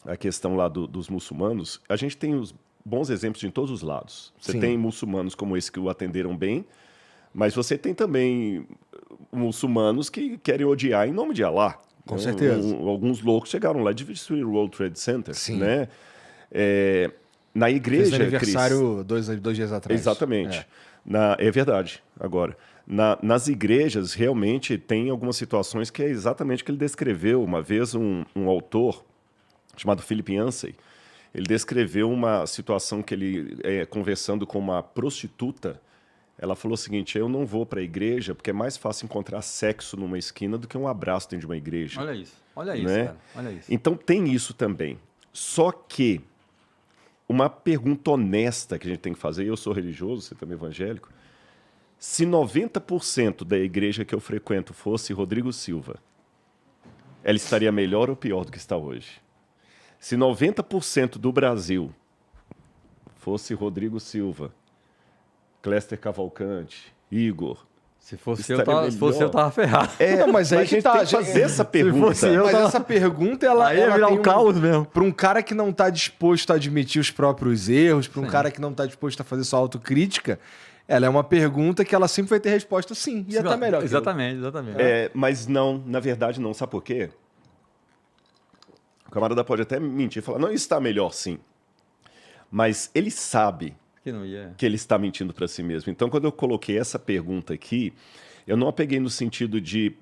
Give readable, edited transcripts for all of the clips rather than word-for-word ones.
a questão lá dos muçulmanos, a gente tem os bons exemplos em todos os lados. Você Sim. tem muçulmanos como esse que o atenderam bem, mas você tem também muçulmanos que querem odiar em nome de Alá. Com certeza. Alguns loucos chegaram lá de destruir o World Trade Center, Sim. né? Na Fez igreja, aniversário dois dias atrás. exatamente. É verdade, agora. Nas igrejas, realmente, tem algumas situações que é exatamente o que ele descreveu. Uma vez, um autor chamado Philip Yancey, ele descreveu uma situação que ele, conversando com uma prostituta, ela falou o seguinte: eu não vou para a igreja porque é mais fácil encontrar sexo numa esquina do que um abraço dentro de uma igreja. Olha isso, Né? cara. Olha isso. Então tem isso também. Só que uma pergunta honesta que a gente tem que fazer, eu sou religioso, você também é evangélico, se 90% da igreja que eu frequento fosse Rodrigo Silva, ela estaria melhor ou pior do que está hoje? Se 90% do Brasil fosse Rodrigo Silva, Cléster Cavalcante, Igor, Se fosse estaria eu, tava ferrado. Não, mas aí a gente que tá, tem que fazer essa pergunta. fosse eu, Mas tava- essa pergunta, ela Aí ia ela virar tem um caos mesmo. Para um cara que não tá disposto a admitir os próprios erros, para um Sim. cara que não tá disposto a fazer sua autocrítica, ela é uma pergunta que ela sempre vai ter resposta sim, e até melhor. que eu. Exatamente. Mas não, na verdade não. Sabe por quê? O camarada pode até mentir e falar, não, está melhor sim. Mas ele sabe Que não ia. que ele está mentindo para si mesmo. Então, quando eu coloquei essa pergunta aqui, eu não a peguei no sentido de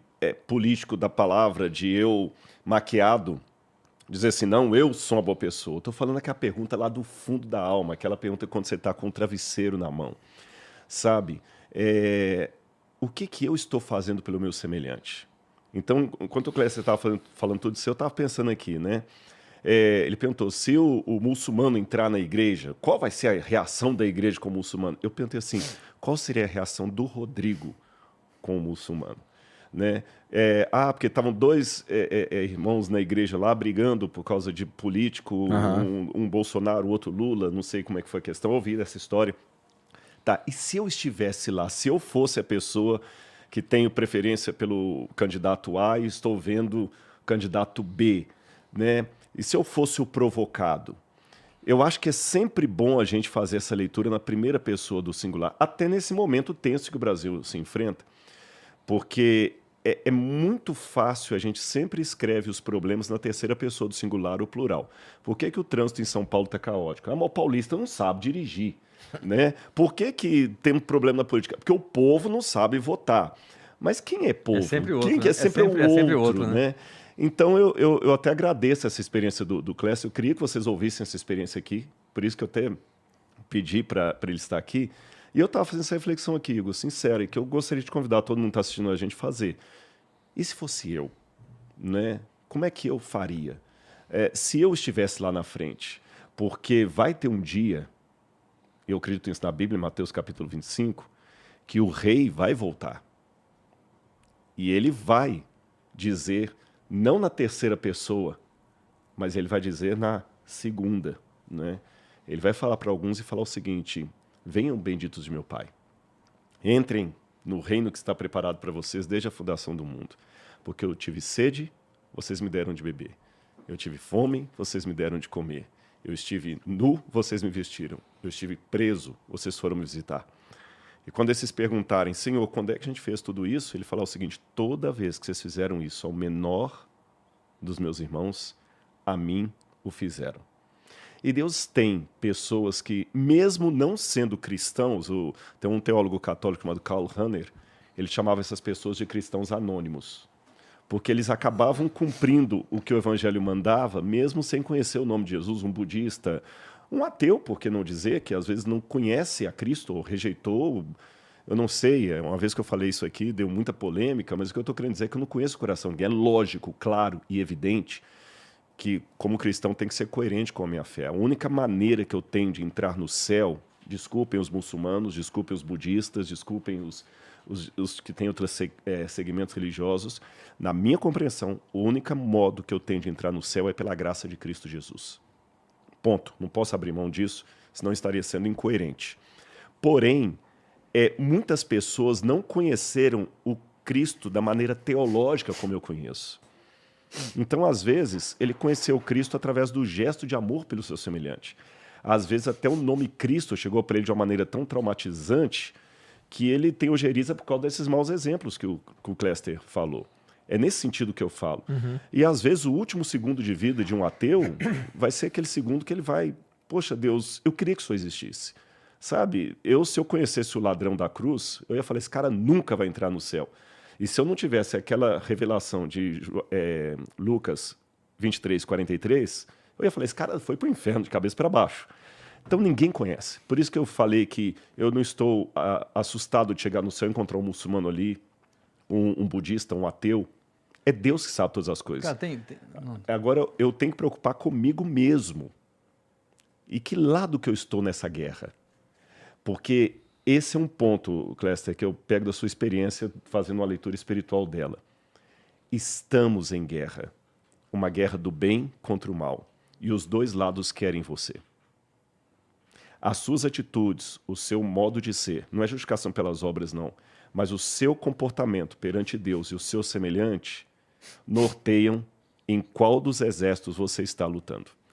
político da palavra, de eu maquiado, dizer assim, não, eu sou uma boa pessoa. Eu estou falando aquela pergunta lá do fundo da alma, aquela pergunta quando você está com um travesseiro na mão. Sabe? O que eu estou fazendo pelo meu semelhante? Então, enquanto o Clécio estava falando tudo isso, eu estava pensando aqui, né? Ele perguntou, se o muçulmano entrar na igreja, qual vai ser a reação da igreja com o muçulmano? Eu perguntei assim, qual seria a reação do Rodrigo com o muçulmano? Né? Porque estavam dois irmãos na igreja lá brigando por causa de político, um Bolsonaro, o outro Lula, não sei como é que foi a questão, eu ouvi essa história. Tá, e se eu estivesse lá, se eu fosse a pessoa que tenho preferência pelo candidato A e estou vendo o candidato B, né? E se eu fosse o provocado? Eu acho que é sempre bom a gente fazer essa leitura na primeira pessoa do singular, até nesse momento tenso que o Brasil se enfrenta, porque é muito fácil, a gente sempre escreve os problemas na terceira pessoa do singular ou plural. Por que o trânsito em São Paulo está caótico? O paulista não sabe dirigir. Né? Por que tem um problema na política? Porque o povo não sabe votar. Mas quem é povo? É sempre outro, Quem que né? é sempre o sempre outro, outro, né? Então eu até agradeço essa experiência do Clécio. Eu queria que vocês ouvissem essa experiência aqui, por isso que eu até pedi para ele estar aqui. E eu estava fazendo essa reflexão aqui, Igor, sincero, e que eu gostaria de convidar todo mundo que está assistindo a gente a fazer. E se fosse eu? Né? Como é que eu faria? Se eu estivesse lá na frente? Porque vai ter um dia, eu acredito nisso na Bíblia, Mateus capítulo 25, que o rei vai voltar. E ele vai dizer, não na terceira pessoa, mas ele vai dizer na segunda. Né? Ele vai falar para alguns e falar o seguinte, venham benditos de meu Pai. Entrem no reino que está preparado para vocês desde a fundação do mundo. Porque eu tive sede, vocês me deram de beber. Eu tive fome, vocês me deram de comer. Eu estive nu, vocês me vestiram. Eu estive preso, vocês foram me visitar. E quando esses perguntarem, Senhor, quando é que a gente fez tudo isso? Ele falar o seguinte, toda vez que vocês fizeram isso ao menor dos meus irmãos, a mim o fizeram. E Deus tem pessoas que, mesmo não sendo cristãos, tem um teólogo católico chamado Karl Rahner, ele chamava essas pessoas de cristãos anônimos. Porque eles acabavam cumprindo o que o evangelho mandava, mesmo sem conhecer o nome de Jesus, um budista, um ateu, por que não dizer, que às vezes não conhece a Cristo, ou rejeitou, eu não sei, uma vez que eu falei isso aqui, deu muita polêmica, mas o que eu estou querendo dizer é que eu não conheço o coração de ninguém. É lógico, claro e evidente que, como cristão, tem que ser coerente com a minha fé. A única maneira que eu tenho de entrar no céu, desculpem os muçulmanos, desculpem os budistas, desculpem os que têm outros segmentos religiosos, na minha compreensão, o único modo que eu tenho de entrar no céu é pela graça de Cristo Jesus. Ponto. Não posso abrir mão disso, senão estaria sendo incoerente. Porém, muitas pessoas não conheceram o Cristo da maneira teológica como eu conheço. Então, às vezes, ele conheceu Cristo através do gesto de amor pelo seu semelhante. Às vezes, até o nome Cristo chegou para ele de uma maneira tão traumatizante que ele tem ojeriza por causa desses maus exemplos que o Cléster falou. É nesse sentido que eu falo. E, às vezes, o último segundo de vida de um ateu vai ser aquele segundo que ele vai... Poxa, Deus, eu queria que isso existisse. Sabe, se eu conhecesse o ladrão da cruz, eu ia falar, esse cara nunca vai entrar no céu. E se eu não tivesse aquela revelação de Lucas 23, 43, eu ia falar, esse cara foi para o inferno de cabeça para baixo. Então ninguém conhece. Por isso que eu falei que eu não estou assustado de chegar no céu e encontrar um muçulmano ali, um budista, um ateu. É Deus que sabe todas as coisas. Cara, não. Agora eu tenho que preocupar comigo mesmo. E que lado que eu estou nessa guerra? Porque esse é um ponto, Cléster, que eu pego da sua experiência fazendo uma leitura espiritual dela. Estamos em guerra. Uma guerra do bem contra o mal. E os dois lados querem você. As suas atitudes, o seu modo de ser, não é justificação pelas obras, não, mas o seu comportamento perante Deus e o seu semelhante norteiam em qual dos exércitos você está lutando.